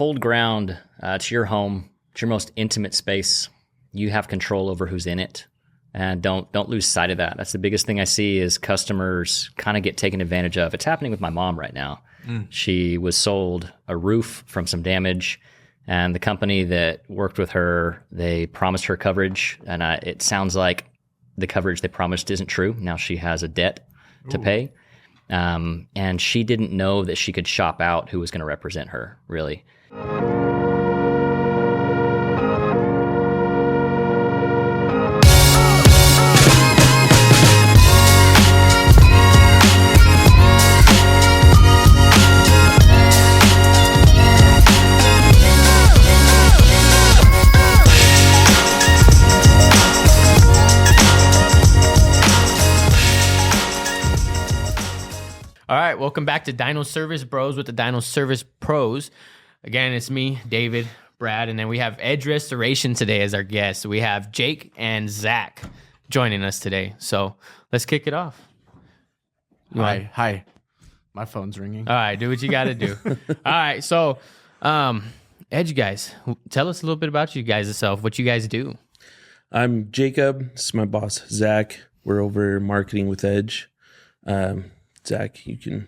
Hold ground. It's your home. It's your most intimate space. You have control over who's in it. And don't lose sight of that. That's the biggest thing I see is customers kind of get taken advantage of. It's happening with my mom right now. She was sold a roof from some damage, and the company that worked with her, they promised her coverage, and it sounds like the coverage they promised isn't true. Now she has a debt to pay, and she didn't know that she could shop out who was going to represent her, really. All right, welcome back to Dyno Service Bros with the Dyno Service Pros. Again, it's me, David, Brad, and then we have Edge Restoration today as our guests. We have Jake and Zach joining us today. So let's kick it off. Hi. My phone's ringing. All right, do what you got to do. All right, so Edge guys, tell us a little bit about you guys yourself, what you guys do. I'm Jacob. This is my boss, Zach. We're over marketing with Edge. Zach, you can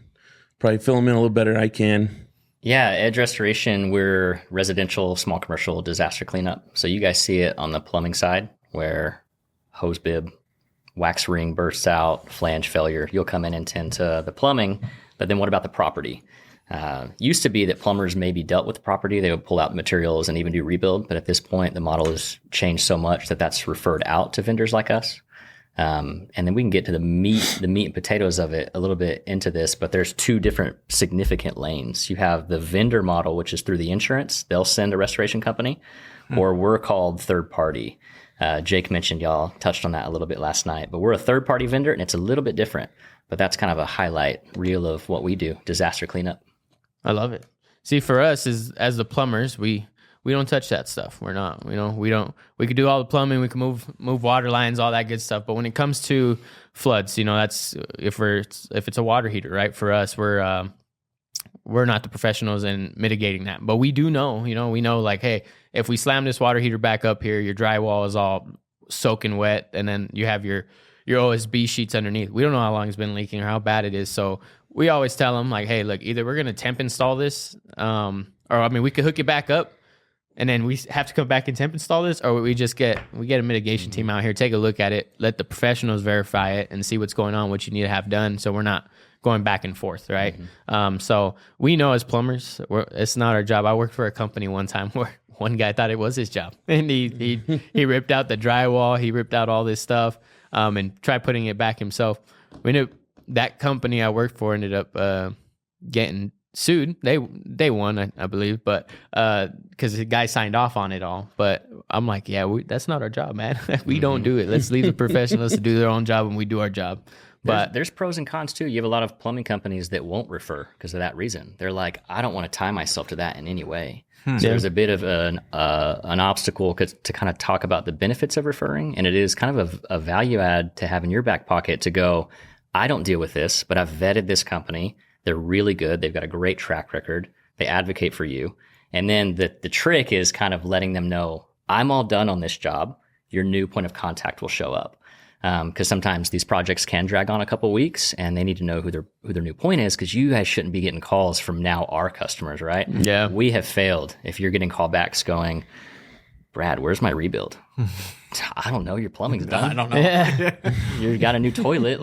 probably fill them in a little better than I can. Yeah, Edge Restoration, we're residential, small commercial disaster cleanup. So you guys see it on the plumbing side where hose bib, wax ring bursts out, flange failure. You'll come in and tend to the plumbing, but then what about the property? Used to be that plumbers maybe dealt with the property. They would pull out materials and even do rebuild. But at this point, the model has changed so much that that's referred out to vendors like us. And then we can get to the meat and potatoes of it a little bit into this, but there's two different significant lanes. You have the vendor model, which is through the insurance. They'll send a restoration company, or we're called third party. Jake mentioned, y'all touched on that a little bit last night, but we're a third party vendor and it's a little bit different, but that's kind of a highlight reel of what we do, disaster cleanup. I love it. See, for us as the plumbers, we don't touch that stuff. We could do all the plumbing, we can move water lines, all that good stuff. But when it comes to floods, that's if it's a water heater, right? For us, we're not the professionals in mitigating that. But we do know, we know like, hey, if we slam this water heater back up here, your drywall is all soaking wet, and then you have your OSB sheets underneath. We don't know how long it's been leaking or how bad it is. So we always tell them like, hey, look, either we're gonna temp install this, we could hook it back up, and then we have to come back and temp install this, or we get a mitigation team out here, take a look at it, let the professionals verify it and see what's going on, what you need to have done, so we're not going back and forth, right? So we know as plumbers, it's not our job. I worked for a company one time where one guy thought it was his job, and he ripped out the drywall, he ripped out all this stuff, and tried putting it back himself. We knew that company I worked for ended up getting sued. They won, I believe, but because the guy signed off on it all. But I'm like, yeah, that's not our job, man. We don't do it. Let's leave the professionals to do their own job, and we do our job. But there's pros and cons too. You have a lot of plumbing companies that won't refer because of that reason. They're like, I don't want to tie myself to that in any way. So there's a bit of an obstacle to kind of talk about the benefits of referring, and it is kind of a value add to have in your back pocket to go, I don't deal with this, but I've vetted this company. They're really good. They've got a great track record. They advocate for you. And then the trick is kind of letting them know, I'm all done on this job. Your new point of contact will show up. Because sometimes these projects can drag on a couple of weeks, and they need to know who their new point is, because you guys shouldn't be getting calls from now our customers, right? Yeah. We have failed if you're getting callbacks going, Brad, where's my rebuild? I don't know. Your plumbing's done. I don't know. yeah. You got a new toilet.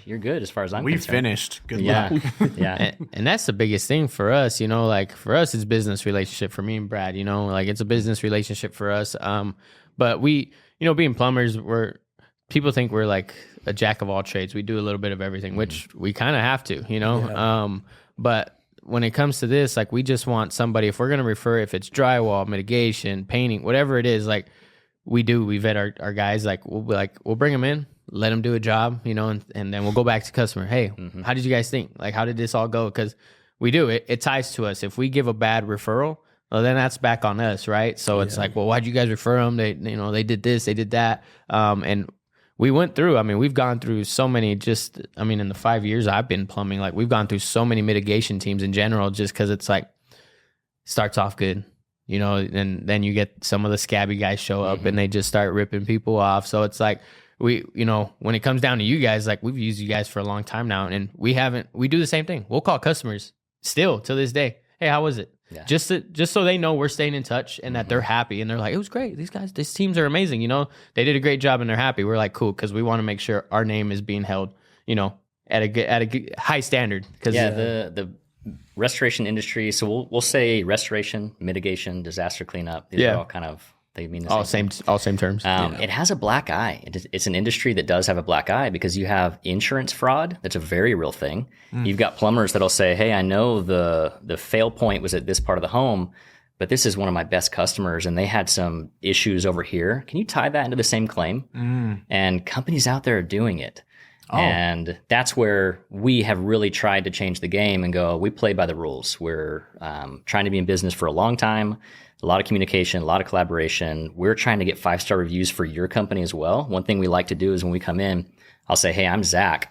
You're good as far as I'm We concerned. finished. Good luck. Yeah. And that's the biggest thing for us, like for us, it's business relationship. For me and Brad, like it's a business relationship for us. But we, being plumbers, people think we're like a jack of all trades. We do a little bit of everything, which we kind of have to, Yeah. But when it comes to this, like we just want somebody, if we're going to refer, if it's drywall, mitigation, painting, whatever it is, like we vet our guys, we'll bring them in, let them do a job, and then we'll go back to customer. Hey, how did you guys think? Like, how did this all go? Because we do it ties to us. If we give a bad referral, well, then that's back on us, right? So it's like, well, why'd you guys refer them? They did this, they did that. And we went through, we've gone through so many in the 5 years I've been plumbing, like we've gone through so many mitigation teams in general, just because it's like, starts off good, you know, and then you get some of the scabby guys show up and they just start ripping people off. So it's like you know, when it comes down to you guys, like we've used you guys for a long time now, and we do the same thing. We'll call customers still to this day. Hey, how was it? Yeah. Just so they know we're staying in touch and that they're happy, and they're like, it was great. These teams are amazing. You know, they did a great job and they're happy. We're like, cool, because we want to make sure our name is being held, you know, at a good, high standard. Cause the restoration industry. So we'll say restoration, mitigation, disaster cleanup. These are all kind of, they mean the same terms. It has a black eye. It's an industry that does have a black eye because you have insurance fraud. That's a very real thing. You've got plumbers that'll say, hey, I know the fail point was at this part of the home, but this is one of my best customers and they had some issues over here. Can you tie that into the same claim? And companies out there are doing it. And that's where we have really tried to change the game and go, we play by the rules. We're trying to be in business for a long time. A lot of communication, a lot of collaboration. We're trying to get 5-star reviews for your company as well. One thing we like to do is when we come in, I'll say, hey, I'm Zach.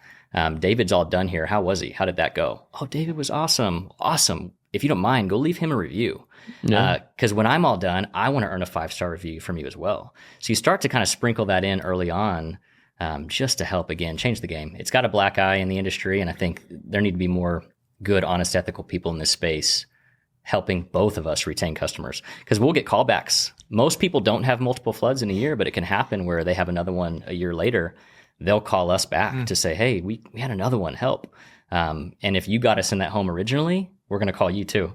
David's all done here. How was he? How did that go? Oh, David was awesome. Awesome. If you don't mind, go leave him a review. Because when I'm all done, I want to earn a 5-star review from you as well. So you start to kind of sprinkle that in early on just to help, again, change the game. It's got a black eye in the industry, and I think there need to be more good, honest, ethical people in this space helping both of us retain customers, because we'll get callbacks. Most people don't have multiple floods in a year, but it can happen where they have another one a year later. They'll call us back to say, hey, we had another one, help. And if you got us in that home originally, we're going to call you too.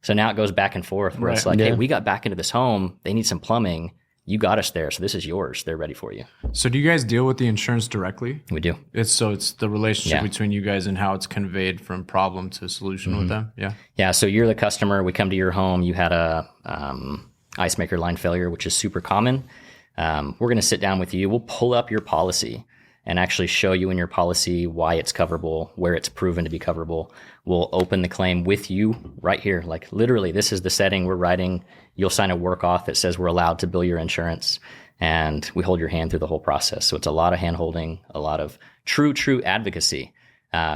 So now it goes back and forth where it's like, hey, we got back into this home. They need some plumbing. You got us there. So this is yours. They're ready for you. So do you guys deal with the insurance directly? We do. It's the relationship between you guys and how it's conveyed from problem to solution with them. Yeah. Yeah. So you're the customer. We come to your home. You had a ice maker line failure, which is super common. We're going to sit down with you. We'll pull up your policy and actually show you in your policy why it's coverable, where it's proven to be coverable. We'll open the claim with you right here. Like literally, this is the setting we're writing. You'll sign a work off that says we're allowed to bill your insurance, and we hold your hand through the whole process. So it's a lot of hand holding, a lot of true advocacy.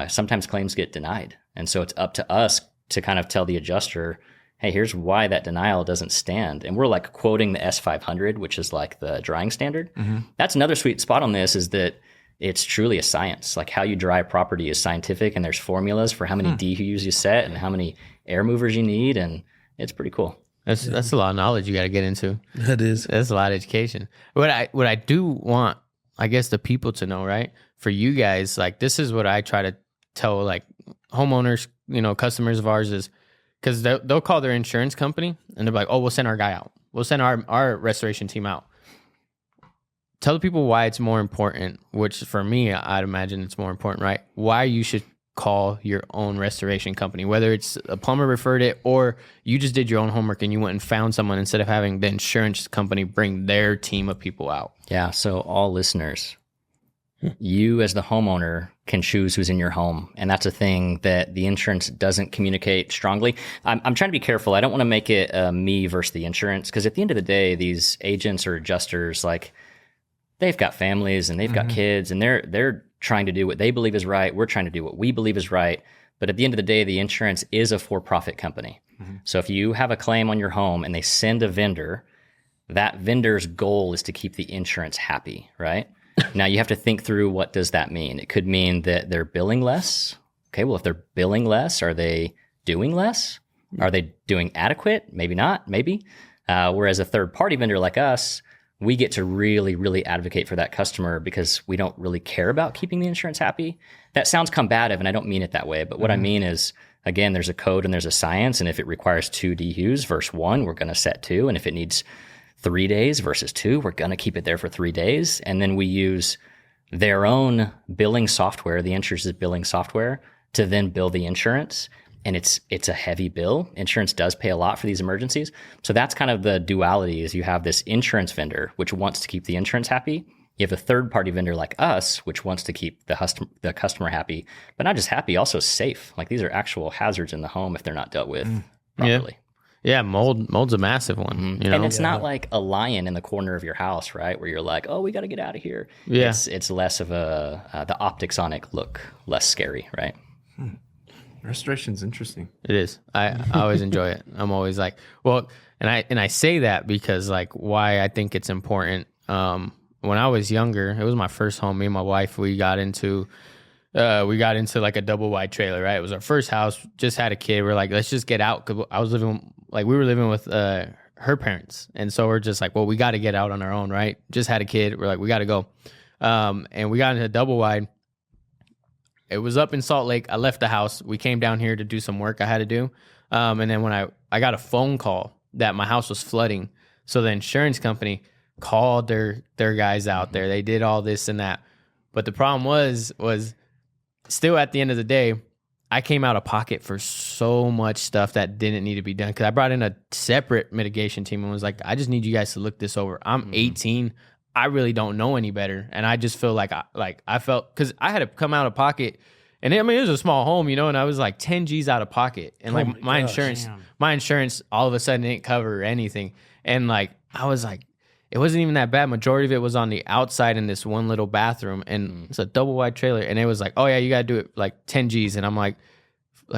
Sometimes claims get denied. And so it's up to us to kind of tell the adjuster, hey, here's why that denial doesn't stand. And we're like quoting the S500, which is like the drying standard. That's another sweet spot on this, is that it's truly a science. Like how you dry property is scientific, and there's formulas for how many DHUs you set and how many air movers you need, and it's pretty cool. That's a lot of knowledge you got to get into. That is. That's a lot of education. What I do want, I guess, the people to know, right? For you guys, like this is what I try to tell like homeowners, you know, customers of ours, is because they'll call their insurance company and they're like, oh, we'll send our guy out. We'll send our restoration team out. Tell the people why it's more important, which for me, I'd imagine it's more important, right? Why you should call your own restoration company, whether it's a plumber referred it or you just did your own homework and you went and found someone instead of having the insurance company bring their team of people out. Yeah. So all listeners, you as the homeowner can choose who's in your home. And that's a thing that the insurance doesn't communicate strongly. I'm trying to be careful. I don't want to make it me versus the insurance, because at the end of the day, these agents or adjusters, like, they've got families and they've got kids, and they're trying to do what they believe is right. We're trying to do what we believe is right. But at the end of the day, the insurance is a for-profit company. So if you have a claim on your home and they send a vendor, that vendor's goal is to keep the insurance happy, right? Now you have to think through, what does that mean? It could mean that they're billing less. Okay, well, if they're billing less, are they doing less? Are they doing adequate? Maybe not, maybe. Whereas a third-party vendor like us, we get to really, really advocate for that customer because we don't really care about keeping the insurance happy. That sounds combative, and I don't mean it that way. But what I mean is, again, there's a code and there's a science. And if it requires 2 DHUs versus 1, we're going to set 2. And if it needs 3 days versus 2, we're going to keep it there for 3 days. And then we use their own billing software, the insurance's billing software, to then bill the insurance. And it's a heavy bill. Insurance does pay a lot for these emergencies. So that's kind of the duality, is you have this insurance vendor, which wants to keep the insurance happy. You have a third-party vendor like us, which wants to keep the customer happy, but not just happy, also safe. Like, these are actual hazards in the home if they're not dealt with properly. Yeah, mold's a massive one. You know? And it's not like a lion in the corner of your house, right? Where you're like, oh, we got to get out of here. Yeah. It's less of the optics on it look less scary, right? Restoration's interesting. It is. I always enjoy it. I'm always like, well, and I say that because like why I think it's important. When I was younger, it was my first home. Me and my wife, we got into like a double wide trailer, right? It was our first house, just had a kid. We're like, let's just get out. Cause we were living with her parents. And so we're just like, well, we got to get out on our own, right? Just had a kid. We're like, we got to go. And we got into a double wide. It was up in Salt Lake. I left the house. We came down here to do some work I had to do. And then when I got a phone call that my house was flooding. So the insurance company called their guys out there. They did all this and that. But the problem was still at the end of the day, I came out of pocket for so much stuff that didn't need to be done. Because I brought in a separate mitigation team and was like, I just need you guys to look this over. I'm 18. I really don't know any better. And I just feel like I felt, because I had to come out of pocket. And it was a small home, and I was like 10 G's out of pocket. And like my insurance all of a sudden didn't cover anything. And like, I was like, it wasn't even that bad. Majority of it was on the outside in this one little bathroom, and it's a double wide trailer. And it was like, oh yeah, you got to do it like 10 G's. And I'm like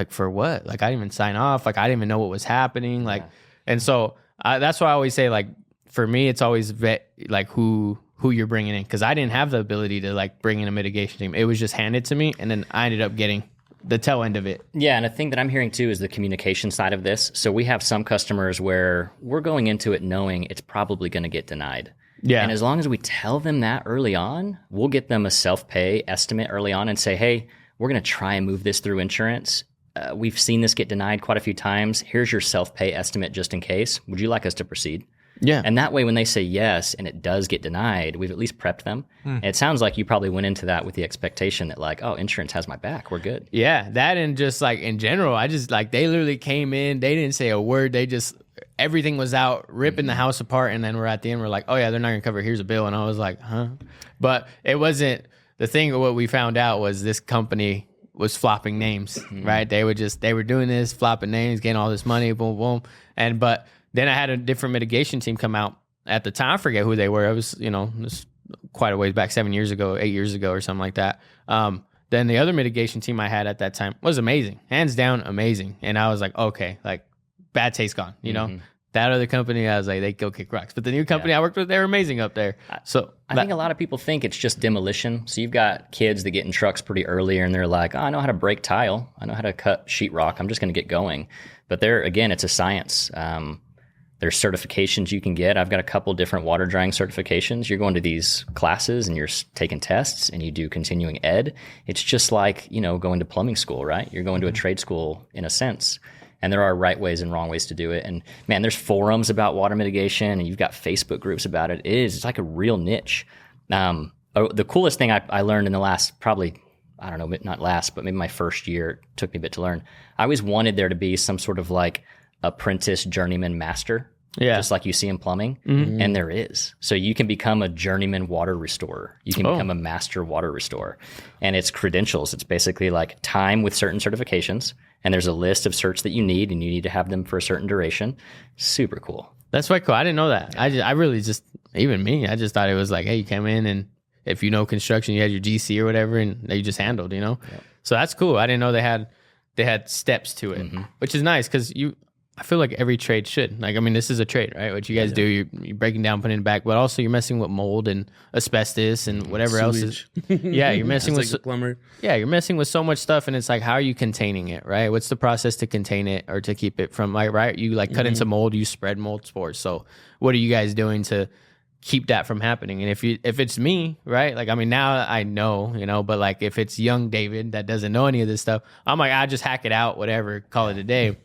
for what? Like, I didn't even sign off. Like, I didn't even know what was happening. Like, and so that's why I always say, like, for me, it's always vet like who you're bringing in. Cause I didn't have the ability to like bring in a mitigation team. It was just handed to me. And then I ended up getting the tail end of it. Yeah, and a thing that I'm hearing too is the communication side of this. So we have some customers where we're going into it knowing it's probably going to get denied. Yeah. And as long as we tell them that early on, we'll get them a self-pay estimate early on and say, hey, we're going to try and move this through insurance. We've seen this get denied quite a few times. Here's your self-pay estimate just in case. Would you like us to proceed? Yeah. And that way, when they say yes and it does get denied, we've at least prepped them. And it sounds like you probably went into that with the expectation that like, oh, insurance has my back. We're good. Yeah. That and just like in general, I just like, they literally came in, they didn't say a word. They just, everything was out, ripping the house apart. And then we're at the end, we're like, oh yeah, they're not going to cover. Here's a bill. And I was like, huh? But it wasn't the thing. What we found out was this company was flopping names, right? They were doing this, flopping names, getting all this money, boom, boom. But then I had a different mitigation team come out at the time. I forget who they were. It was, it was quite a ways back, 8 years ago or something like that. Then the other mitigation team I had at that time was amazing, hands down amazing. And I was like, okay, like bad taste gone, That other company, I was like, they go kick rocks. But the new company I worked with, they were amazing up there. So I think a lot of people think it's just demolition. So you've got kids that get in trucks pretty early and they're like, oh, I know how to break tile. I know how to cut sheetrock. I'm just going to get going. But there, again, it's a science. There's certifications you can get. I've got a couple different water drying certifications. You're going to these classes and you're taking tests and you do continuing ed. It's just like, going to plumbing school, right? You're going to a trade school in a sense. And there are right ways and wrong ways to do it. And man, there's forums about water mitigation and you've got Facebook groups about it. It's like a real niche. The coolest thing I learned in the last probably, I don't know, not last, but maybe my first year, it took me a bit to learn. I always wanted there to be some sort of like apprentice journeyman master, just like you see in plumbing. And there is. So you can become a journeyman water restorer. You can become a master water restorer. And it's credentials. It's basically like time with certain certifications. And there's a list of certs that you need, and you need to have them for a certain duration. Super cool. That's quite cool. I didn't know that. I really just, even me, I just thought it was like, hey, you come in and if you know construction, you had your GC or whatever, and you just handled, Yep. So that's cool. I didn't know they had steps to it, which is nice because I feel like every trade should. Like, I mean, this is a trade, right? What you guys do, you're breaking down, putting it back, but also you're messing with mold and asbestos and whatever else is. Yeah, you're messing with like a plumber. Yeah, you're messing with so much stuff, and it's like, how are you containing it, right? What's the process to contain it or to keep it from like, right? You like cut into mold, you spread mold spores. So, what are you guys doing to keep that from happening? And if it's me, right? Like, I mean, now I know, but like if it's young David that doesn't know any of this stuff, I'm like, I just hack it out, whatever, call it a day.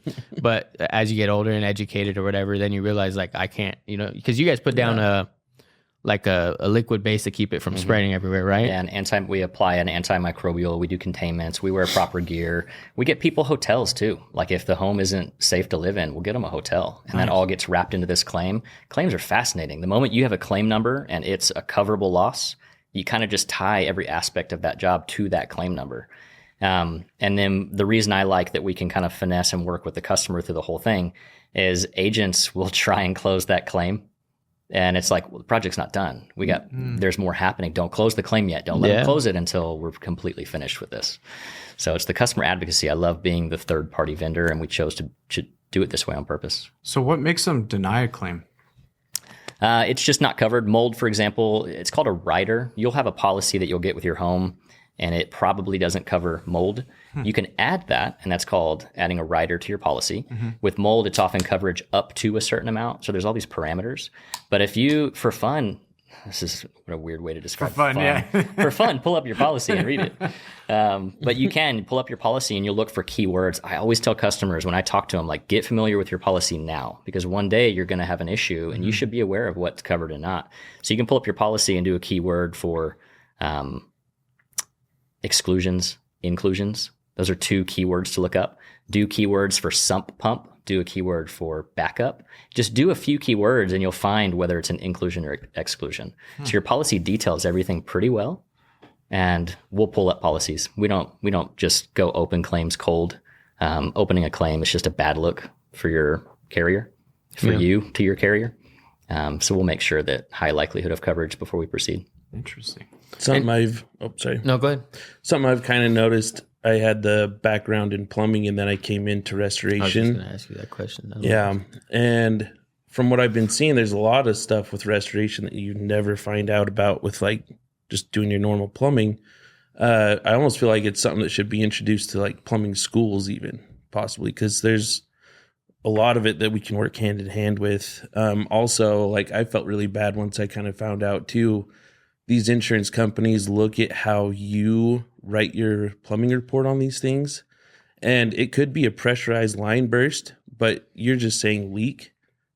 But as you get older and educated or whatever, then you realize like I can't, because you guys put down a liquid base to keep it from spreading everywhere, right? Yeah, and we apply an antimicrobial. We do containments. We wear proper gear. We get people hotels too. Like if the home isn't safe to live in, we'll get them a hotel. And that all gets wrapped into this claim. Claims are fascinating. The moment you have a claim number and it's a coverable loss, you kind of just tie every aspect of that job to that claim number. And then the reason I like that we can kind of finesse and work with the customer through the whole thing is agents will try and close that claim And it's like, well, the project's not done. There's more happening. Don't close the claim yet. Don't let them close it until we're completely finished with this. So it's the customer advocacy. I love being the third party vendor, and we chose to do it this way on purpose. So what makes them deny a claim? It's just not covered. Mold, for example, it's called a rider. You'll have a policy that you'll get with your home, and it probably doesn't cover mold. You can add that, and that's called adding a rider to your policy. With mold, it's often coverage up to a certain amount. So there's all these parameters. But if you, for fun, this is a weird way to describe for fun. Yeah. For fun, pull up your policy and read it. But you can pull up your policy and you'll look for keywords. I always tell customers when I talk to them, like, get familiar with your policy now, because one day you're going to have an issue and you should be aware of what's covered and not. So you can pull up your policy and do a keyword for exclusions, inclusions. Those are 2 keywords to look up. Do keywords for sump pump. Do a keyword for backup. Just do a few keywords and you'll find whether it's an inclusion or exclusion. So your policy details everything pretty well, and we'll pull up policies. We don't just go open claims cold. Opening a claim is just a bad look for your carrier, for you to your carrier. So we'll make sure that high likelihood of coverage before we proceed. Interesting. No, go ahead. Something I've kind of noticed. I had the background in plumbing, and then I came into restoration. I was just going to ask you that question. Yeah. And from what I've been seeing, there's a lot of stuff with restoration that you never find out about with like just doing your normal plumbing. I almost feel like it's something that should be introduced to like plumbing schools even, possibly, because there's a lot of it that we can work hand in hand with. Also, like, I felt really bad once I kind of found out too, these insurance companies look at how you write your plumbing report on these things, and it could be a pressurized line burst, but you're just saying leak.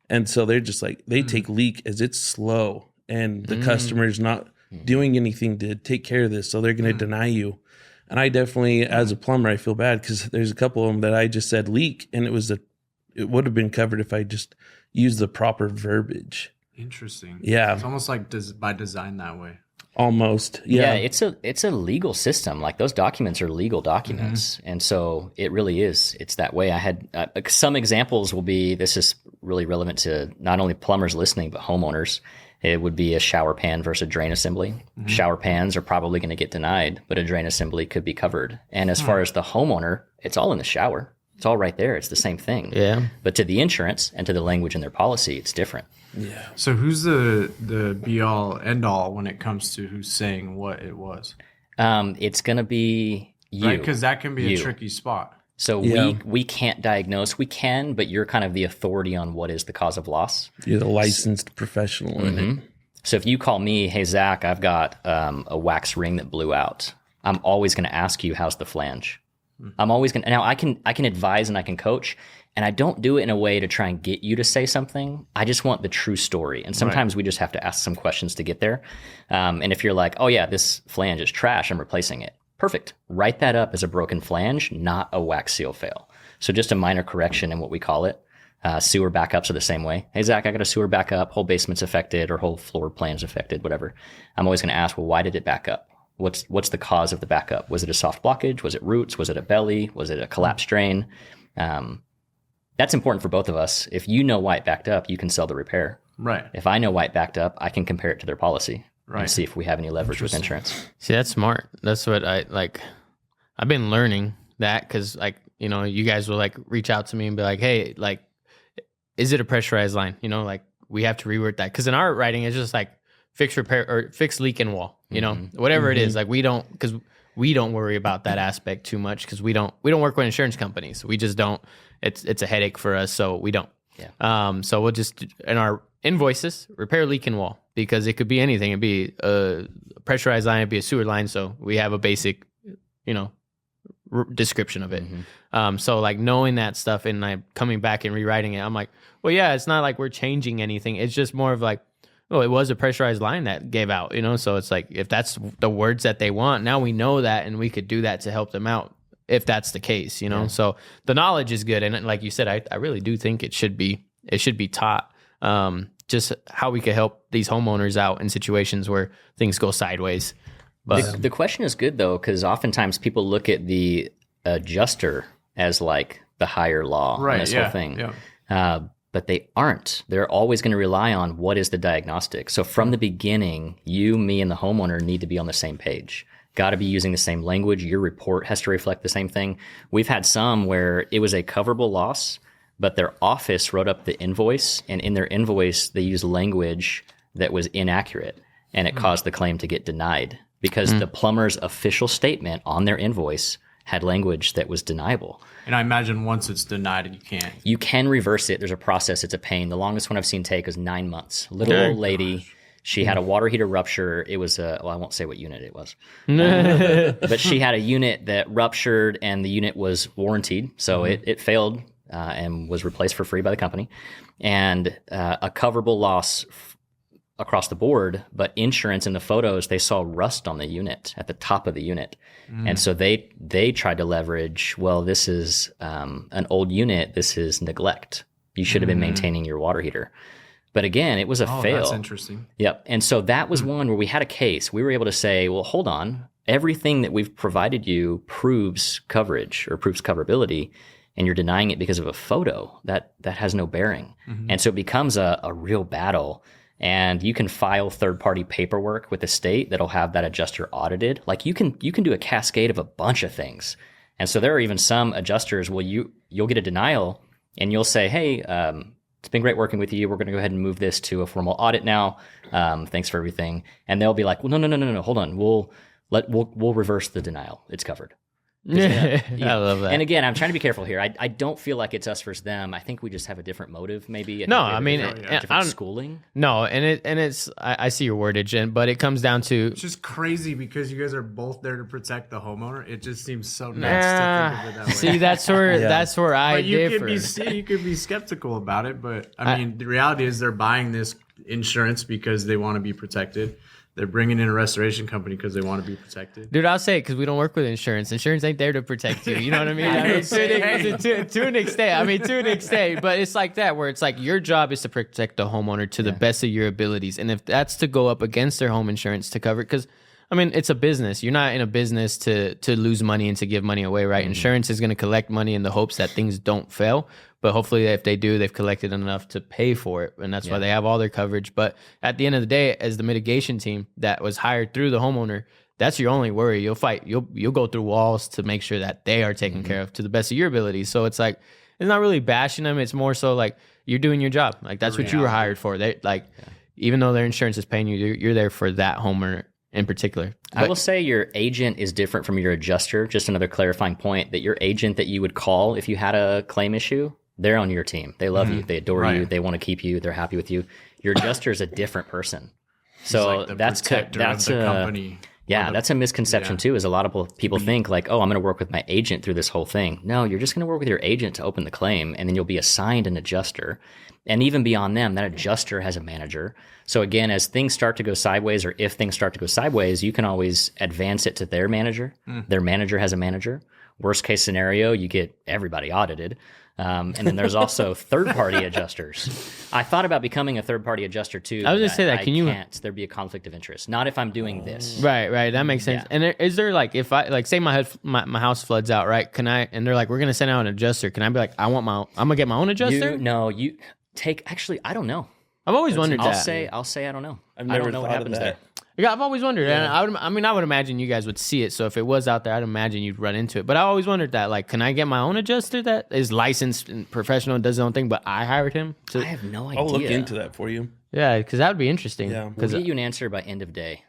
And so they're just like, they take leak as it's slow and the customer's not doing anything to take care of this. So they're going to deny you. And I definitely, as a plumber, I feel bad because there's a couple of them that I just said leak, and it would have been covered if I just used the proper verbiage. Interesting. Yeah. It's almost like by design that way. Almost. Yeah. It's a legal system. Like, those documents are legal documents. And so it really is. It's that way. I had some examples will be, this is really relevant to not only plumbers listening, but homeowners. It would be a shower pan versus a drain assembly. Shower pans are probably going to get denied, but a drain assembly could be covered. And as far as the homeowner, it's all in the shower. It's all right there. It's the same thing. Yeah. But to the insurance and to the language in their policy, it's different. Yeah. So who's the be all end all when it comes to who's saying what it was? It's going to be you. Right? Because that can be a tricky spot. So we can't diagnose. We can, but you're kind of the authority on what is the cause of loss. You're the licensed professional in it. So if you call me, hey, Zach, I've got a wax ring that blew out, I'm always going to ask you, how's the flange? I'm always going to, now I can advise and I can coach, and I don't do it in a way to try and get you to say something. I just want the true story. And sometimes we just have to ask some questions to get there. And if you're like, oh yeah, this flange is trash, I'm replacing it. Perfect. Write that up as a broken flange, not a wax seal fail. So just a minor correction in what we call it. Sewer backups are the same way. Hey, Zach, I got a sewer backup, whole basement's affected or whole floor plan's affected, whatever. I'm always going to ask, well, why did it back up? What's the cause of the backup? Was it a soft blockage? Was it roots? Was it a belly? Was it a collapsed drain? That's important for both of us. If you know why it backed up, you can sell the repair. Right. If I know why it backed up, I can compare it to their policy Right. and see if we have any leverage with insurance. See, that's smart. That's what I like. I've been learning that because, like, you know, you guys will like reach out to me and be like, hey, like, is it a pressurized line? You know, like, we have to reword that. Because in our writing, it's just like fix repair or fix leak in wall, you know, whatever it is. Like, we don't worry about that aspect too much because we don't work with insurance companies. We just don't. It's a headache for us, so we don't. Yeah. So we'll just, in our invoices, repair leak in wall, because it could be anything. It'd be a pressurized line, it'd be a sewer line. So we have a basic, you know, description of it. So like knowing that stuff and like coming back and rewriting it, I'm like, well, yeah, it's not like we're changing anything. It's just more of like, oh, it was a pressurized line that gave out, you know? So it's like, if that's the words that they want, now we know that, and we could do that to help them out if that's the case, you know? Yeah. So the knowledge is good. And like you said, I really do think it should be taught, just how we could help these homeowners out in situations where things go sideways. But the question is good though, because oftentimes people look at the adjuster as like the higher law on this whole thing. Yeah. but they aren't. They're always going to rely on what is the diagnostic. So from the beginning, you, me, and the homeowner need to be on the same page. Got to be using the same language. Your report has to reflect the same thing. We've had some where it was a coverable loss, but their office wrote up the invoice, and in their invoice, they used language that was inaccurate, and it caused the claim to get denied because the plumber's official statement on their invoice had language that was deniable. And I imagine once it's denied, you can't. You can reverse it. There's a process. It's a pain. The longest one I've seen take is 9 months. Little old lady. She had a water heater rupture. It was I won't say what unit it was. But she had a unit that ruptured, and the unit was warranted. So it failed and was replaced for free by the company. And a coverable loss across the board, but insurance in the photos, they saw rust on the unit at the top of the unit. And so they tried to leverage, well, this is an old unit. This is neglect. You should have been maintaining your water heater. But again, it was a fail. That's interesting. Yep. And so that was one where we had a case. We were able to say, well, hold on. Everything that we've provided you proves coverage or proves coverability, and you're denying it because of a photo. That has no bearing. And so it becomes a real battle. And you can file third-party paperwork with the state that'll have that adjuster audited. Like you can do a cascade of a bunch of things. And so there are even some adjusters, well, you'll get a denial and you'll say, hey, it's been great working with you. We're going to go ahead and move this to a formal audit now. Thanks for everything. And they'll be like, well, no, hold on. We'll reverse the denial. It's covered. I love that. And again, I'm trying to be careful here. I don't feel like it's us versus them. I think we just have a different motive, maybe. Different schooling. No, and it's I see your wordage, but it comes down to It's just crazy because you guys are both there to protect the homeowner. It just seems so nuts to think of it that way. See, that's where I differ. You could be skeptical about it, but I mean, the reality is they're buying this insurance because they want to be protected. They're bringing in a restoration company because they want to be protected. Dude, I'll say it because we don't work with insurance. Insurance ain't there to protect you. You know what I mean? To an extent. But it's like that where it's like your job is to protect the homeowner to the best of your abilities. And if that's to go up against their home insurance to cover it, because I mean, it's a business. You're not in a business to lose money and to give money away, right? Insurance is going to collect money in the hopes that things don't fail. But hopefully if they do, they've collected enough to pay for it. And that's why they have all their coverage. But at the end of the day, as the mitigation team that was hired through the homeowner, that's your only worry. You'll fight. You'll go through walls to make sure that they are taken care of to the best of your abilities. So it's like, it's not really bashing them. It's more so like you're doing your job. Like that's what you were hired for. They even though their insurance is paying you, you're there for that homeowner in particular. I will say your agent is different from your adjuster. Just another clarifying point that your agent that you would call if you had a claim issue, they're on your team. They love you. They adore you. They want to keep you. They're happy with you. Your adjuster is a different person. So like that's the company. Yeah, that's a misconception too. Is a lot of people think like, oh, I'm going to work with my agent through this whole thing. No, you're just going to work with your agent to open the claim, and then you'll be assigned an adjuster. And even beyond them, that adjuster has a manager. So again, as things start to go sideways, or if things start to go sideways, you can always advance it to their manager. Their manager has a manager. Worst case scenario, you get everybody audited. And then there's also third-party adjusters. I thought about becoming a third-party adjuster too. I was going to say that. Can't. There'd be a conflict of interest. Not if I'm doing this. Right. That makes sense. Yeah. And is there like, if I like say my house floods out, right? Can I? And they're like, we're going to send out an adjuster. Can I be like, I'm going to get my own adjuster? You take. Actually, I don't know. I've always wondered I'll that. say I don't know. I've never I don't know what happens there. Yeah, I've always wondered, and I would imagine you guys would see it. So if it was out there, I'd imagine you'd run into it. But I always wondered that, like, can I get my own adjuster that is licensed and professional and does his own thing, but I hired him? I have no idea. I'll look into that for you. Yeah, because that would be interesting. Yeah, we'll get you an answer by end of day.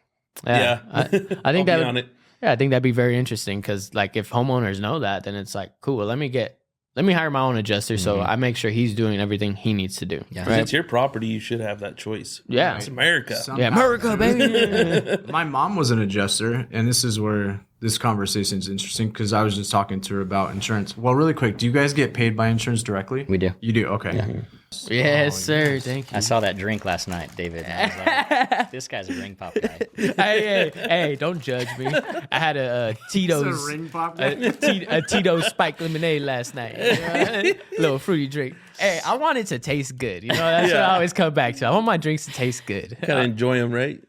Yeah, I think that on it. Yeah, I think that'd be very interesting because, like, if homeowners know that, then it's like, cool. Well, let me hire my own adjuster so I make sure he's doing everything he needs to do. Yeah. Right? It's your property. You should have that choice. Yeah. It's America. America, baby. My mom was an adjuster, and this is where this conversation is interesting because I was just talking to her about insurance. Well, really quick, do you guys get paid by insurance directly? We do. You do? Okay. Yeah. Yes, sir. Thank you. I saw that drink last night, David. And I was like, this guy's a ring pop guy. Hey, don't judge me. I had a Tito's, a ring pop guy? a Tito's spiked lemonade last night. Little fruity drink. Hey, I want it to taste good. You know, that's what I always come back to. I want my drinks to taste good. Kind of enjoy them, right?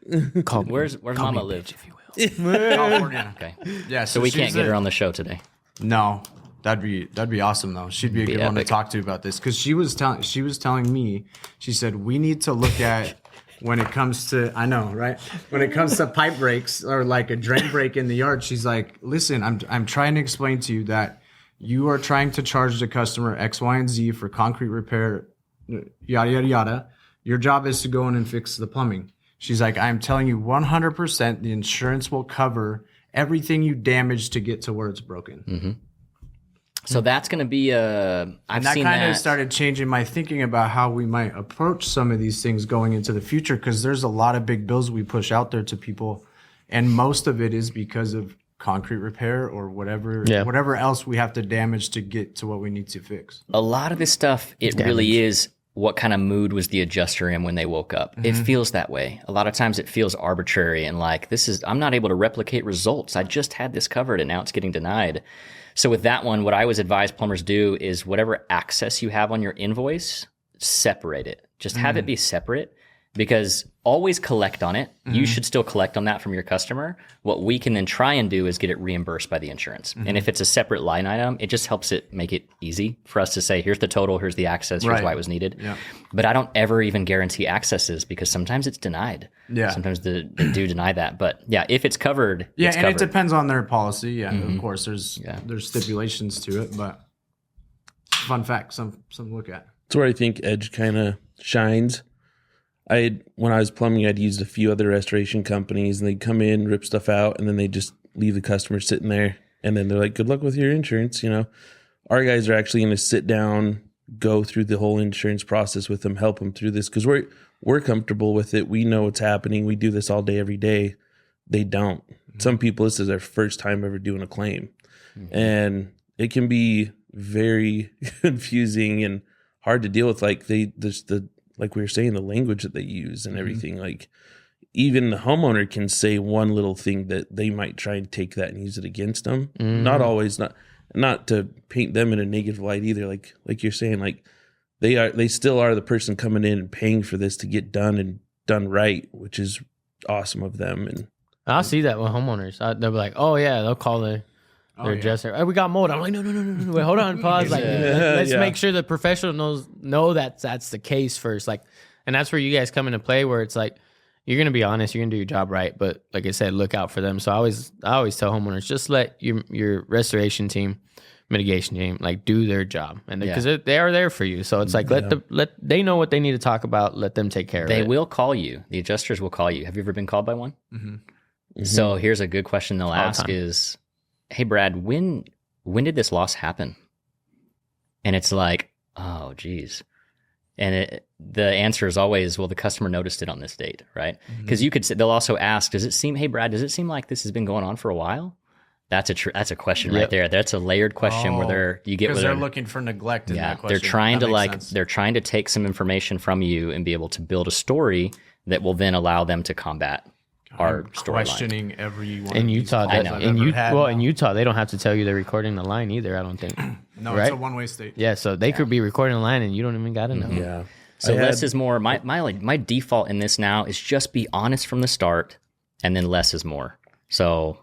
Where's Mama live? If you will. California. Okay. Yeah. So we can't get her on the show today. No. That'd be awesome though. She'd be a good one to talk to about this, because she was telling me, she said we need to look at when it comes to, I know, right? When it comes to pipe breaks or like a drain break in the yard, she's like, listen, I'm trying to explain to you that you are trying to charge the customer X, Y, and Z for concrete repair, yada yada yada. Your job is to go in and fix the plumbing. She's like, I'm telling you 100% the insurance will cover everything you damage to get to where it's broken. Mm-hmm. So that's going to be I've seen that. Kind of started changing my thinking about how we might approach some of these things going into the future, because there's a lot of big bills we push out there to people, and most of it is because of concrete repair or whatever else we have to damage to get to what we need to fix. A lot of this stuff, it really is what kind of mood was the adjuster in when they woke up. Mm-hmm. It feels that way. A lot of times it feels arbitrary and like, I'm not able to replicate results. I just had this covered and now it's getting denied. So with that one, what I always advise plumbers do is whatever access you have on your invoice, separate it. Just have it be separate, because always collect on it. Mm-hmm. You should still collect on that from your customer. What we can then try and do is get it reimbursed by the insurance. Mm-hmm. And if it's a separate line item, it just helps it make it easy for us to say, here's the total, here's the access, here's why it was needed. Yeah. But I don't ever even guarantee accesses, because sometimes it's denied. Yeah. Sometimes they do deny that. But yeah, if it's covered, it's covered. It depends on their policy. Yeah, of course, there's stipulations to it, but fun fact, something to look at. That's where I think Edge kind of shines. When I was plumbing, I'd used a few other restoration companies, and they'd come in, rip stuff out, and then they just leave the customer sitting there. And then they're like, good luck with your insurance. Our guys are actually going to sit down, go through the whole insurance process with them, help them through this, because we're comfortable with it. We know what's happening. We do this all day, every day. They don't. Mm-hmm. Some people, this is their first time ever doing a claim. Mm-hmm. And it can be very confusing and hard to deal with. Like like we were saying, the language that they use and everything, like even the homeowner can say one little thing that they might try and take that and use it against them. Mm-hmm. Not always, not to paint them in a negative light either. Like you're saying, like they still are the person coming in and paying for this to get done and done right, which is awesome of them. And I'll see that with homeowners. They'll be like, oh yeah, they'll call their adjuster. Hey, we got mold. I'm like, no. Wait, hold on, pause. Like, let's make sure the professionals know that that's the case first. Like, and that's where you guys come into play, where it's like, you're gonna be honest, you're gonna do your job right, but like I said, look out for them. So I always tell homeowners, just let your restoration team, mitigation team, like do their job, and because they are there for you. So it's like let they know what they need to talk about. Let them take care of it. They will call you. The adjusters will call you. Have you ever been called by one? Mm-hmm. Mm-hmm. So here's a good question they'll ask is, hey, Brad, when did this loss happen? And it's like, oh, geez. And the answer is always, well, the customer noticed it on this date, right? Because they'll also ask, hey, Brad, does it seem like this has been going on for a while? That's a question right there. That's a layered question where because they're looking for neglect in that question. They're trying to take some information from you and be able to build a story that will then allow them to combat our storyline. Questioning everyone in Utah. In Utah, they don't have to tell you they're recording the line either. I don't think. No, right? It's a one-way state. Yeah, so they could be recording the line and you don't even got to know. Yeah. So less is more. My default in this now is just be honest from the start, and then less is more. So,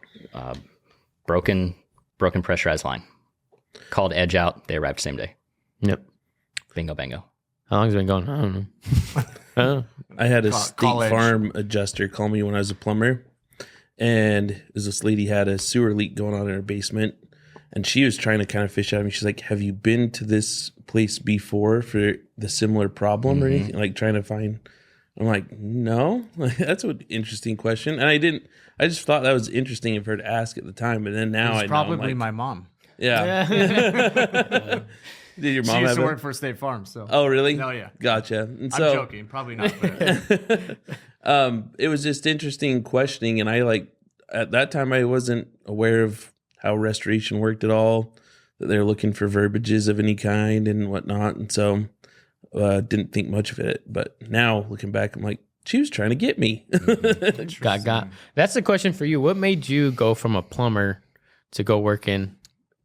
broken pressurized line called Edge out. They arrived same day. Yep. Bingo bango. How long has it been going? I don't know. I had a State Farm adjuster call me when I was a plumber, and this lady had a sewer leak going on in her basement, and she was trying to kind of fish out of me. She's like, have you been to this place before for the similar problem or anything? Like trying to find. I'm like, no. Like, that's an interesting question. And I just thought that was interesting of her to ask at the time, but then now I know. Probably my mom. Yeah. Did your mom she used have to work for State Farm? So. Oh, really? Oh, yeah. Gotcha. And I'm joking. Probably not. But it was just interesting questioning, and at that time I wasn't aware of how restoration worked at all. That they're looking for verbiages of any kind and whatnot, and so didn't think much of it. But now looking back, I'm like, she was trying to get me. Got. That's the question for you. What made you go from a plumber to go work in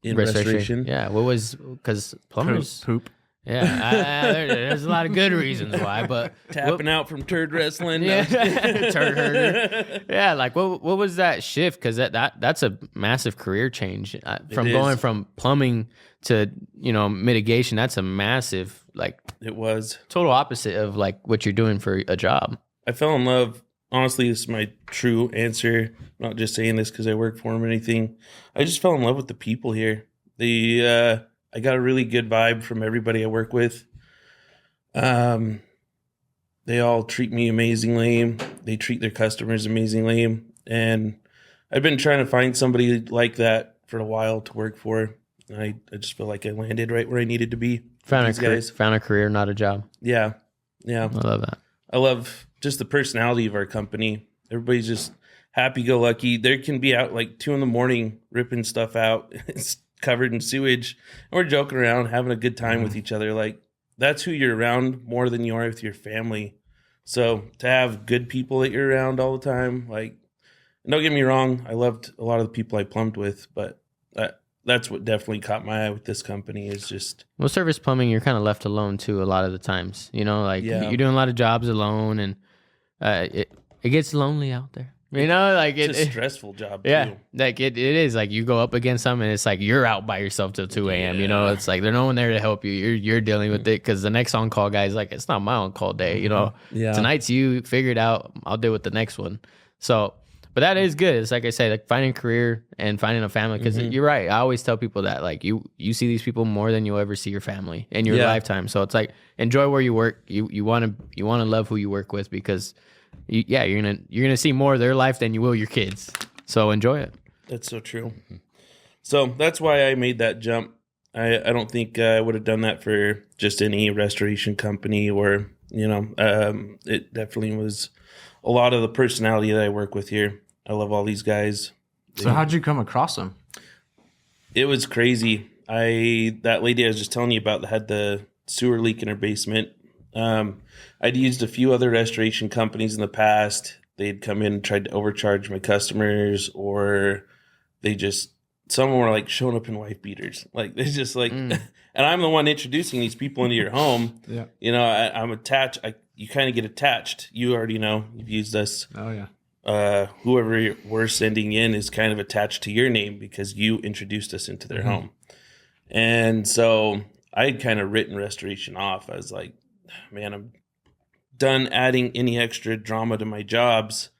restoration? Yeah, what was, because plumbers poop. Yeah, there's a lot of good reasons why, but Tapping out from turd wrestling. yeah, turd herder. Yeah, like what was that shift? Because that's a massive career change from going from plumbing to mitigation. That's a massive It was total opposite of like what you're doing for a job. I fell in love. Honestly, this is my true answer. I'm not just saying this because I work for them or anything. I just fell in love with the people here. I got a really good vibe from everybody I work with. They all treat me amazingly. They treat their customers amazingly. And I've been trying to find somebody like that for a while to work for. I just feel like I landed right where I needed to be. Found a career, not a job. Yeah. I love that. I love just the personality of our company. Everybody's just happy-go-lucky. There can be out like 2 a.m. ripping stuff out. It's covered in sewage. And we're joking around, having a good time with each other. Like, that's who you're around more than you are with your family. So to have good people that you're around all the time, like, and don't get me wrong, I loved a lot of the people I plumbed with, but that's what definitely caught my eye with this company is just... Well, service plumbing, you're kind of left alone too a lot of the times. You're doing a lot of jobs alone, and it gets lonely out there. It's a stressful job, yeah, too. like it is. Like you go up against something, and it's like you're out by yourself till 2 a.m. Yeah. It's like there's no one there to help you. You're dealing with it because the next on-call guy is like, it's not my on-call day. Yeah. Tonight's you, figure it out. I'll deal with the next one. So, but that is good. It's like I say, like finding a career and finding a family. Because you're right. I always tell people that like you see these people more than you'll ever see your family in your lifetime. So it's like enjoy where you work. You want to love who you work with because. You're gonna see more of their life than you will your kids. So enjoy it. That's so true. So that's why I made that jump. I don't think I would have done that for just any restoration company or it definitely was a lot of the personality that I work with here. I love all these guys. So how'd you come across them? It was crazy. That lady I was just telling you about that had the sewer leak in her basement. I'd used a few other restoration companies in the past. They'd come in and tried to overcharge my customers, or some of them were like showing up in wife beaters. Like they just like, and I'm the one introducing these people into your home. Yeah. I'm attached. You kind of get attached. You already know you've used us. Oh yeah. Whoever we're sending in is kind of attached to your name because you introduced us into their home. And so I had kind of written restoration off. I was like, man, I'm done adding any extra drama to my jobs.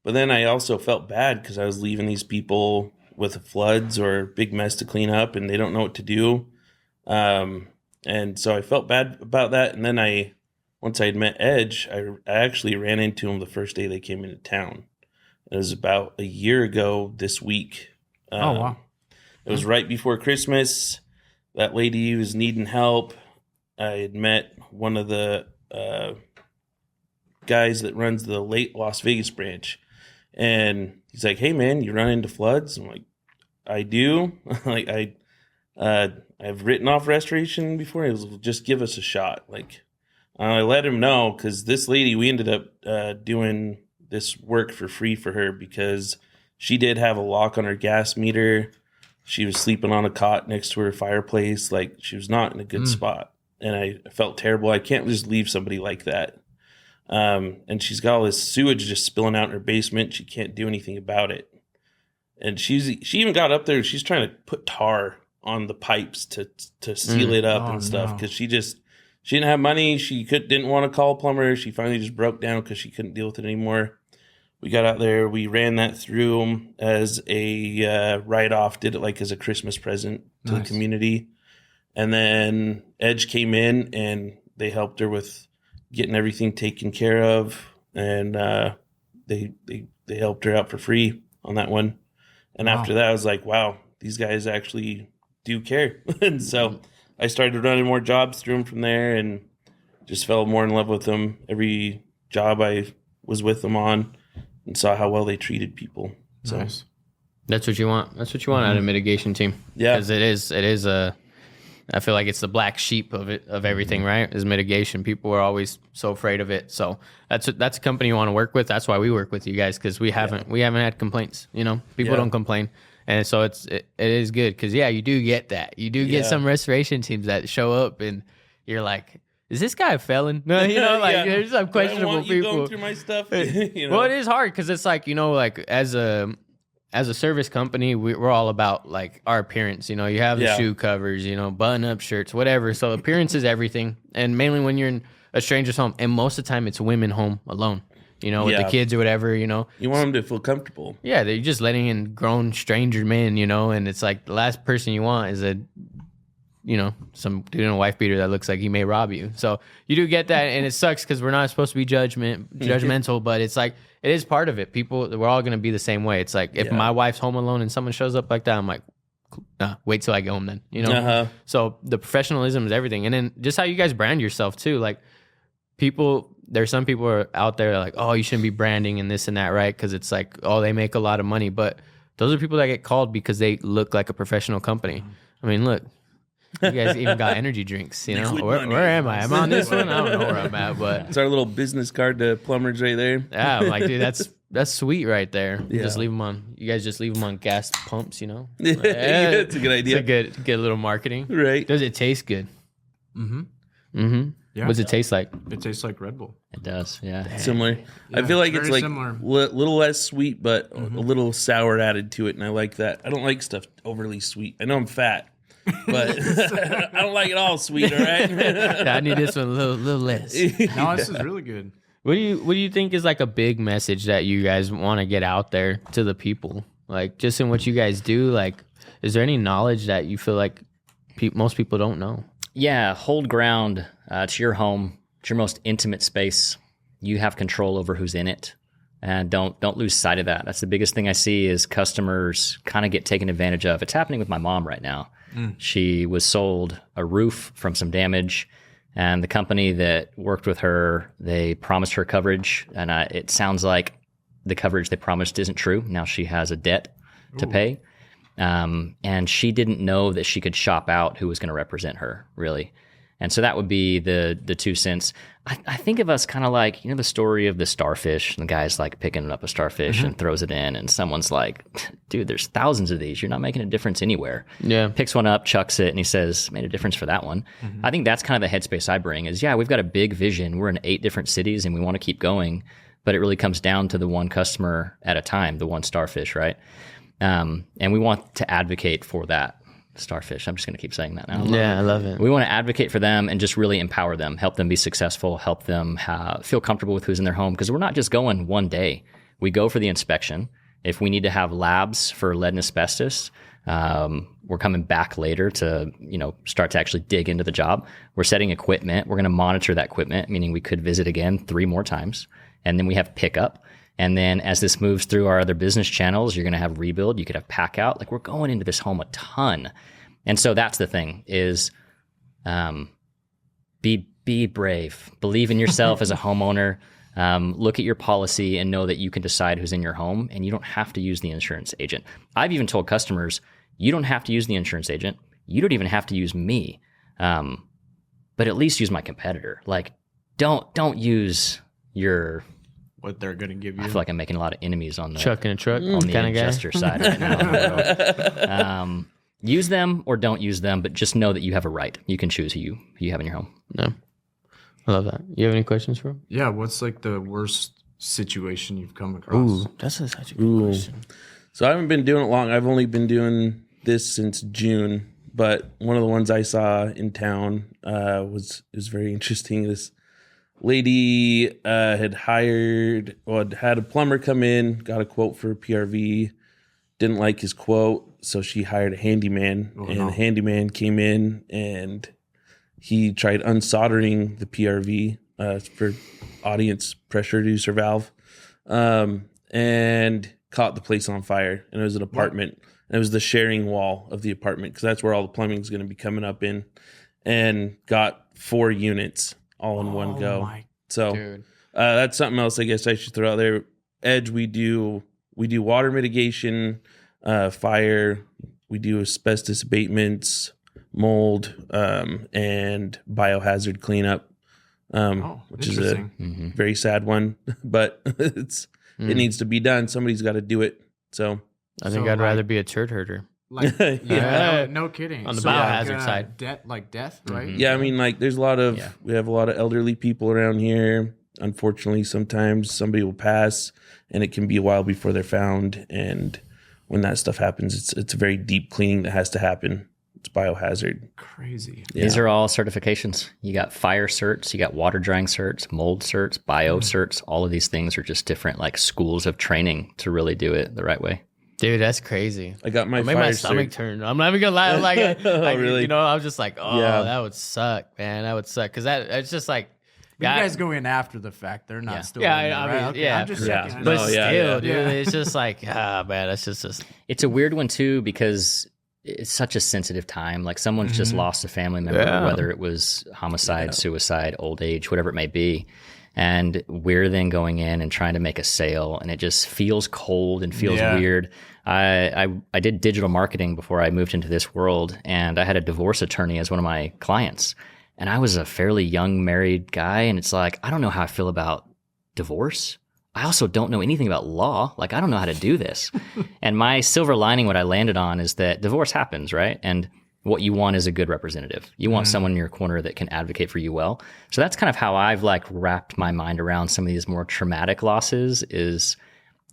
But then I also felt bad because I was leaving these people with floods or a big mess to clean up and they don't know what to do. And so I felt bad about that. And then once I had met Edge, I actually ran into him the first day they came into town. It was about a year ago this week. Oh, wow. It was right before Christmas. That lady was needing help. I had met one of the guys that runs the late Las Vegas branch. And he's like, hey, man, you run into floods? I'm like, I do. Like, I've written off restoration before. He was like, just give us a shot. Like, I let him know because this lady, we ended up doing this work for free for her because she did have a lock on her gas meter. She was sleeping on a cot next to her fireplace. Like, she was not in a good spot. And I felt terrible. I can't just leave somebody like that. And she's got all this sewage just spilling out in her basement. She can't do anything about it. And she even got up there. She's trying to put tar on the pipes to seal it up and stuff because she didn't have money. She didn't want to call a plumber. She finally just broke down because she couldn't deal with it anymore. We got out there. We ran that through as a write-off. Did it like as a Christmas present to the community. And then Edge came in and they helped her with getting everything taken care of. And they helped her out for free on that one. And after that, I was like, wow, these guys actually do care. And so I started running more jobs through them from there and just fell more in love with them. Every job I was with them on and saw how well they treated people. So Nice. That's what you want. That's what you want out of a mitigation team. Yeah. Because it is I feel like it's the black sheep of everything, right? Is mitigation. People are always so afraid of it. So that's a company you want to work with. That's why we work with you guys because we haven't had complaints. People don't complain, and so it is good because you do get that. You do get some restoration teams that show up and you're like, is this guy a felon? No, you know, like there's some questionable I want you people going through my stuff. You know? Well, it is hard because it's like, you know, like as a service company, we're all about like our appearance. You know, you have the shoe covers, you know, button up shirts, whatever. So appearance is everything, and mainly when you're in a stranger's home, and most of the time it's women home alone. You know, with the kids or whatever. You know, you want them to feel comfortable. Yeah, they're just letting in grown stranger men. You know, and it's like the last person you want is some dude in a wife beater that looks like he may rob you. So you do get that, and it sucks because we're not supposed to be judgmental, but it's like it is part of it. We're all gonna be the same way. It's like if my wife's home alone and someone shows up like that, I'm like, wait till I get home then. You know. So the professionalism is everything, and then just how you guys brand yourself too. Like there's some people are out there like, oh, you shouldn't be branding and this and that, right? Because it's like, oh, they make a lot of money, but those are people that get called because they look like a professional company. I mean, look. You guys even got energy drinks, you know? Where am I? I'm on this one? I don't know where I'm at, but... It's our little business card to plumbers right there. Yeah, I'm like, dude, that's sweet right there. Yeah. Just leave them on... You guys just leave them on gas pumps, you know? Like, it's a good idea. It's a good little marketing. Right. Does it taste good? Yeah. What does it taste like? It tastes like Red Bull. It does, yeah. Similar. Yeah, I feel like it's like a similar. little less sweet, but a little sour added to it, and I like that. I don't like stuff overly sweet. I know I'm fat, but I don't like it all sweet, all right? I need this one a little less. No, this is really good. What do you think is like a big message that you guys want to get out there to the people? Like just in what you guys do, like is there any knowledge that you feel like most people don't know? Yeah, hold ground. It's your home. It's your most intimate space. You have control over who's in it. And don't lose sight of that. That's the biggest thing I see is customers kind of get taken advantage of. It's happening with my mom right now. She was sold a roof from some damage, and the company that worked with her, they promised her coverage, and it sounds like the coverage they promised isn't true. Now she has a debt to pay, and she didn't know that she could shop out who was going to represent her, really. And so that would be the 2 cents. I think of us kind of like, you know, the story of the starfish. And the guy's like picking up a starfish and throws it in. And someone's like, dude, there's thousands of these. You're not making a difference anywhere. Yeah. Picks one up, chucks it, and he says, made a difference for that one. I think that's kind of the headspace I bring is, we've got a big vision. We're in 8 different cities and we want to keep going. But it really comes down to the one customer at a time, the one starfish, right? And we want to advocate for that. Starfish. I'm just going to keep saying that now. I love it. We want to advocate for them and just really empower them, help them be successful, help them feel comfortable with who's in their home. Because we're not just going one day. We go for the inspection. If we need to have labs for lead and asbestos, we're coming back later to, start to actually dig into the job. We're setting equipment. We're going to monitor that equipment, meaning we could visit again 3 more times. And then we have pickup. And then as this moves through our other business channels, you're going to have rebuild. You could have pack out. Like we're going into this home a ton. And so that's the thing is be brave. Believe in yourself as a homeowner. Look at your policy and know that you can decide who's in your home and you don't have to use the insurance agent. I've even told customers, you don't have to use the insurance agent. You don't even have to use me. But at least use my competitor. Like don't use your... What they're going to give you. I feel like I'm making a lot of enemies on the truck in a truck on the adjuster side right now. Use them or don't use them, but just know that you have a right. You can choose who you have in your home. No, I love that. You have any questions for him? Yeah, what's like the worst situation you've come across? Ooh, that's such a good question. So I haven't been doing it long. I've only been doing this since June, but one of the ones I saw in town was very interesting. This lady had had a plumber come in, got a quote for a PRV, didn't like his quote, so she hired a handyman, the handyman came in and he tried unsoldering the PRV for audience pressure reducer valve, and caught the place on fire. And it was an apartment, and it was the sharing wall of the apartment because that's where all the plumbing is going to be coming up in, and got 4 units all in one go. So that's something else I guess I should throw out there. Edge, we do water mitigation, fire, we do asbestos abatements, mold, and biohazard cleanup, which is a very sad one, but it needs to be done. Somebody's got to do it. So I think I'd rather be a turd herder. Like, no kidding. On the So, biohazard side. Death, right? Yeah, I mean, like, there's a lot of we have a lot of elderly people around here. Unfortunately, sometimes somebody will pass, and it can be a while before they're found. And when that stuff happens, it's a very deep cleaning that has to happen. It's biohazard. Crazy. Yeah. These are all certifications. You got fire certs, you got water drying certs, mold certs, bio certs. All of these things are just different like schools of training to really do it the right way. Dude, that's crazy. I got my It made fire my stomach cert. turn. I'm not even gonna lie. Like, Really? You know, I was just like, oh, Yeah. that would suck, man. That would suck. Because it's just like, But you guys go in after the fact. They're not still. Yeah, in there, I right? mean, Okay, yeah. I'm just Yeah. checking. but No, still, yeah. dude, it's just like, man, that's just It's a weird one too because it's such a sensitive time. Like someone's just lost a family member, Yeah. whether it was homicide, suicide, old age, whatever it may be. And we're then going in and trying to make a sale, and it just feels cold and feels weird. I did digital marketing before I moved into this world, and I had a divorce attorney as one of my clients. And I was a fairly young married guy, and it's like, I don't know how I feel about divorce. I also don't know anything about law. Like, I don't know how to do this. And my silver lining, what I landed on is that divorce happens, right? And what you want is a good representative. You want someone in your corner that can advocate for you well. So that's kind of how I've like wrapped my mind around some of these more traumatic losses is,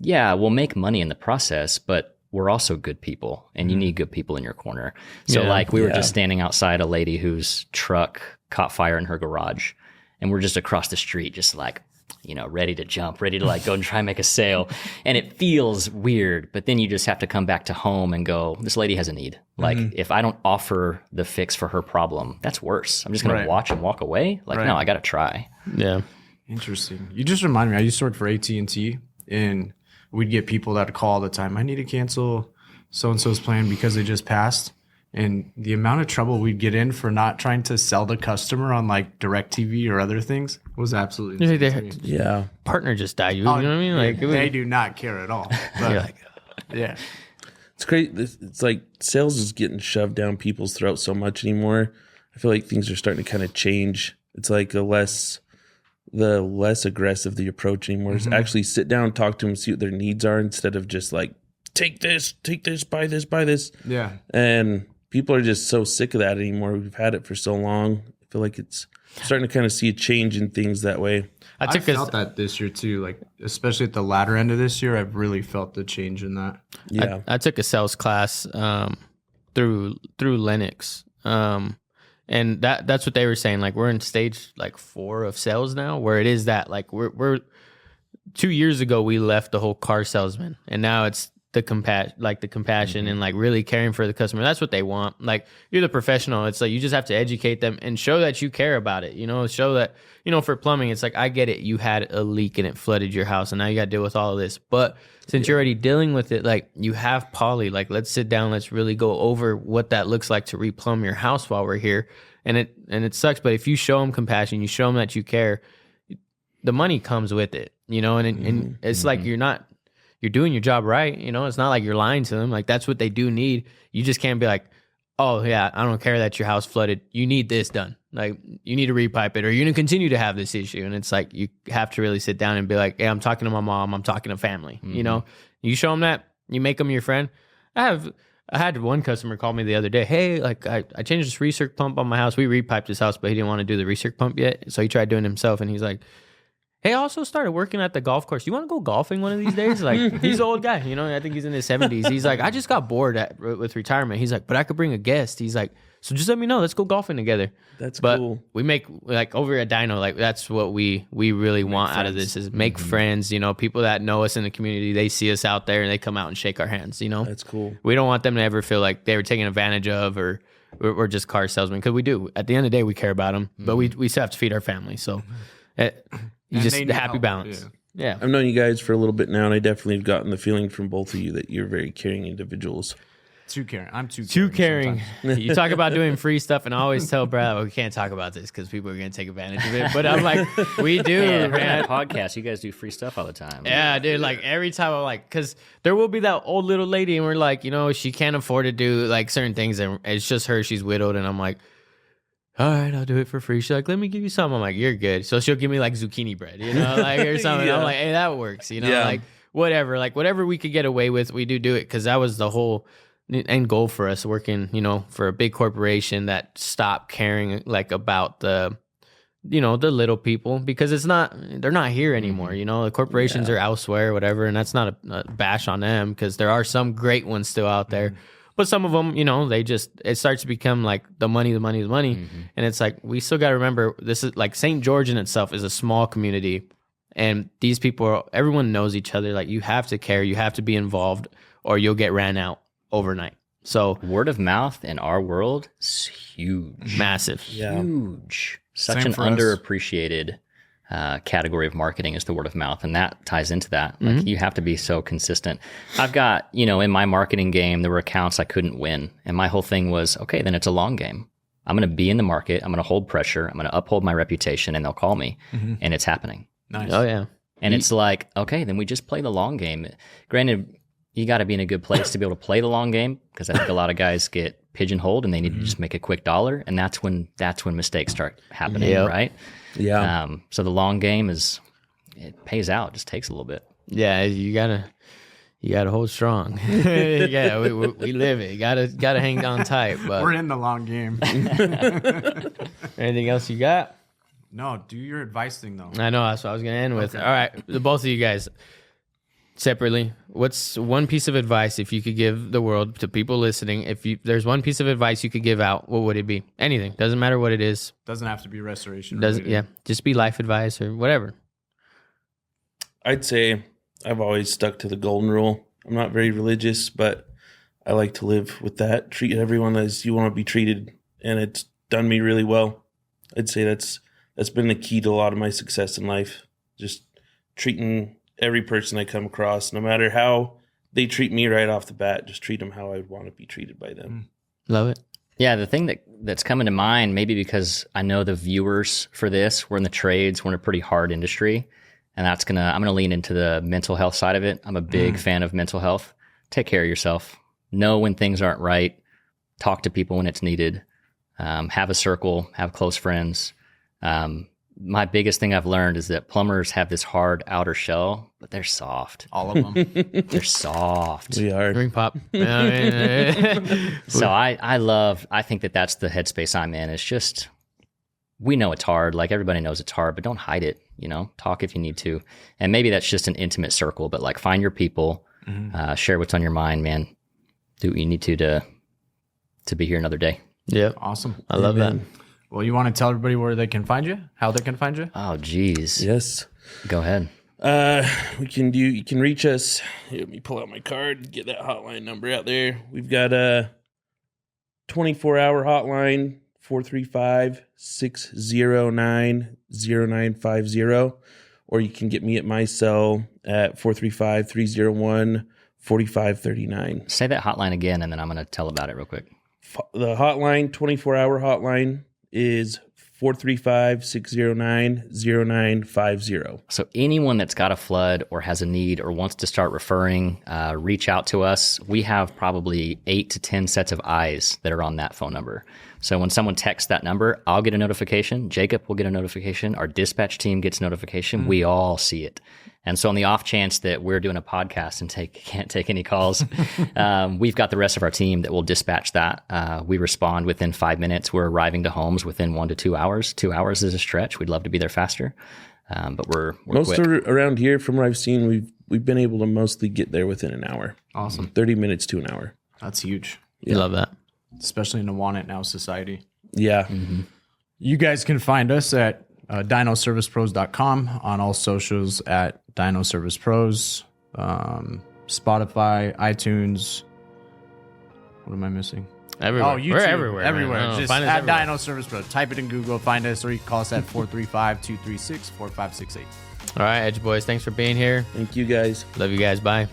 yeah, we'll make money in the process, but we're also good people and you need good people in your corner. So like we were just standing outside a lady whose truck caught fire in her garage and we're just across the street, just like, you know, ready to jump, ready to like go and try and make a sale. And it feels weird, but then you just have to come back to home and go, this lady has a need. Like if I don't offer the fix for her problem, that's worse. I'm just going to watch and walk away. Like, no, I got to try. yeah. Interesting. You just reminded me. I used to work for AT&T, and we'd get people that would call all the time. I need to cancel so-and-so's plan because they just passed. And the amount of trouble we'd get in for not trying to sell the customer on like DirecTV or other things was absolutely You think insane to me. Yeah. Partner just died. You know what I mean? Like, They do not care at all. But, you're like, yeah. It's great. It's like sales is getting shoved down people's throats so much anymore. I feel like things are starting to kind of change. It's like the less aggressive the approach anymore is actually sit down, talk to them, see what their needs are instead of just like, take this, buy this. Yeah. And people are just so sick of that anymore. We've had it for so long. I feel like it's starting to kind of see a change in things that way. I felt that this year too, like especially at the latter end of this year, I've really felt the change in that. Yeah. I took a sales class through Linux. And that's what they were saying. Like we're in stage like 4 of sales now, where it is that like we're 2 years ago we left the whole car salesman, and now it's the compassion and like really caring for the customer. That's what they want. Like you're the professional. It's like you just have to educate them and show that you care about it. You know, show that, you know, for plumbing, it's like, I get it. You had a leak and it flooded your house and now you got to deal with all of this. But since you're already dealing with it, like you have poly, like let's sit down. Let's really go over what that looks like to replumb your house while we're here. And it sucks. But if you show them compassion, you show them that you care, the money comes with it, you know, and it's like you're doing your job right. You know, it's not like you're lying to them. Like that's what they do need. You just can't be like, oh yeah, I don't care that your house flooded. You need this done. Like you need to repipe it or you're going to continue to have this issue. And it's like, you have to really sit down and be like, hey, I'm talking to my mom. I'm talking to family. You know, you show them that, you make them your friend. I had one customer call me the other day. Hey, like I changed this recirc pump on my house. We repiped his house, but he didn't want to do the recirc pump yet. So he tried doing it himself. And he's like, hey, I also started working at the golf course. You want to go golfing one of these days? Like, he's an old guy, you know, I think he's in his 70s. He's like, I just got bored with retirement. He's like, but I could bring a guest. He's like, so just let me know. Let's go golfing together. That's but cool. We make, like, over at Dino, like, that's what we really want out of this is make friends, you know, people that know us in the community. They see us out there and they come out and shake our hands, you know. That's cool. We don't want them to ever feel like they were taken advantage of or we're just car salesmen, because we do. At the end of the day, we care about them, but we still have to feed our family. So you just the happy balance. Yeah. I've known you guys for a little bit now, and I definitely have gotten the feeling from both of you that you're very caring individuals. Too caring. I'm too caring. You talk about doing free stuff, and I always tell Brad, well, we can't talk about this because people are going to take advantage of it. But I'm like, we do, Yeah, man. podcast. You guys do free stuff all the time. Yeah, dude. Like every time I'm like, because there will be that old little lady, and we're like, you know, she can't afford to do like certain things, and it's just her. She's widowed, and I'm like, all right, I'll do it for free. She's like, let me give you some. I'm like, you're good. So she'll give me like zucchini bread, you know, like or something. I'm like, hey, that works, you know, like whatever we could get away with, we do it, because that was the whole end goal for us working, for a big corporation that stopped caring like about the little people, because they're not here anymore. The corporations are elsewhere, whatever. And that's not a bash on them, because there are some great ones still out there. But some of them, it starts to become like the money. And it's like, we still got to remember, this is like St. George in itself is a small community. And these people, everyone knows each other. Like, you have to care, you have to be involved, or you'll get ran out overnight. So word of mouth in our world is huge. Massive. Yeah. Huge. Such Same an for us. underappreciated category of marketing is the word of mouth. And that ties into that. Like, you have to be so consistent. I've got, in my marketing game, there were accounts I couldn't win. And my whole thing was, okay, then it's a long game. I'm going to be in the market. I'm going to hold pressure. I'm going to uphold my reputation, and they'll call me. And it's happening. Nice. Oh, yeah. And it's like, okay, then we just play the long game. Granted, you got to be in a good place to be able to play the long game, because I think a lot of guys get pigeonholed and they need to just make a quick dollar, and that's when mistakes start happening, right? Yeah. So the long game it pays out. It just takes a little bit. Yeah, you gotta hold strong. Yeah, we live it. You gotta hang on tight. But We're in the long game. anything else you got? No, do your advice thing though. I know that's what I was gonna end with. All right, the both of you guys separately. What's one piece of advice, if you could give the world, to people listening? There's one piece of advice you could give out, what would it be? Anything, doesn't matter what it is. Doesn't have to be restoration. Just be life advice or whatever. I'd say I've always stuck to the golden rule. I'm not very religious, but I like to live with that. Treat everyone as you want to be treated, and it's done me really well. I'd say that's been the key to a lot of my success in life. Just treating every person I come across, no matter how they treat me right off the bat, just treat them how I would want to be treated by them. Love it. Yeah, the thing that's coming to mind, maybe because I know the viewers for this, we're in the trades, we're in a pretty hard industry, and I'm gonna lean into the mental health side of it. I'm a big fan of mental health. Take care of yourself. Know when things aren't right. Talk to people when it's needed. Have a circle. Have close friends. My biggest thing I've learned is that plumbers have this hard outer shell, but they're soft. All of them. They're soft. We are. Ring pop. So I think that's the headspace I'm in. It's just, we know it's hard. Like, everybody knows it's hard, but don't hide it, talk if you need to. And maybe that's just an intimate circle, but like, find your people, share what's on your mind, man. Do what you need to be here another day. Yeah. Awesome. I love that. Well, you want to tell everybody where they can find you? How they can find you? Oh, geez. Yes. Go ahead. You can reach us. Here, let me pull out my card, get that hotline number out there. We've got a 24-hour hotline, 435-609-0950. Or you can get me at my cell at 435-301-4539. Say that hotline again, and then I'm going to tell about it real quick. The hotline, 24-hour hotline, is 435-609-0950. So anyone that's got a flood or has a need or wants to start referring, reach out to us. We have probably 8 to 10 sets of eyes that are on that phone number. So when someone texts that number, I'll get a notification. Jacob will get a notification. Our dispatch team gets notification. We all see it. And so on the off chance that we're doing a podcast and can't take any calls, we've got the rest of our team that will dispatch that. We respond within 5 minutes. We're arriving to homes within 1 to 2 hours. 2 hours is a stretch. We'd love to be there faster, but we're Most quick. around here, from what I've seen, we've been able to mostly get there within an hour. Awesome. 30 minutes to an hour. That's huge, You love that. especially in a want it now society. Yeah. You guys can find us at dinoservicepros.com, on all socials at dinoservicepros, Spotify, iTunes. What am I missing? Everywhere. Oh, YouTube. We're everywhere. Everywhere. Man. Just Find us at everywhere. Dino Service Pro. Type it in Google, find us, or you can call us at 435-236-4568. All right, Edge Boys, thanks for being here. Thank you, guys. Love you guys. Bye.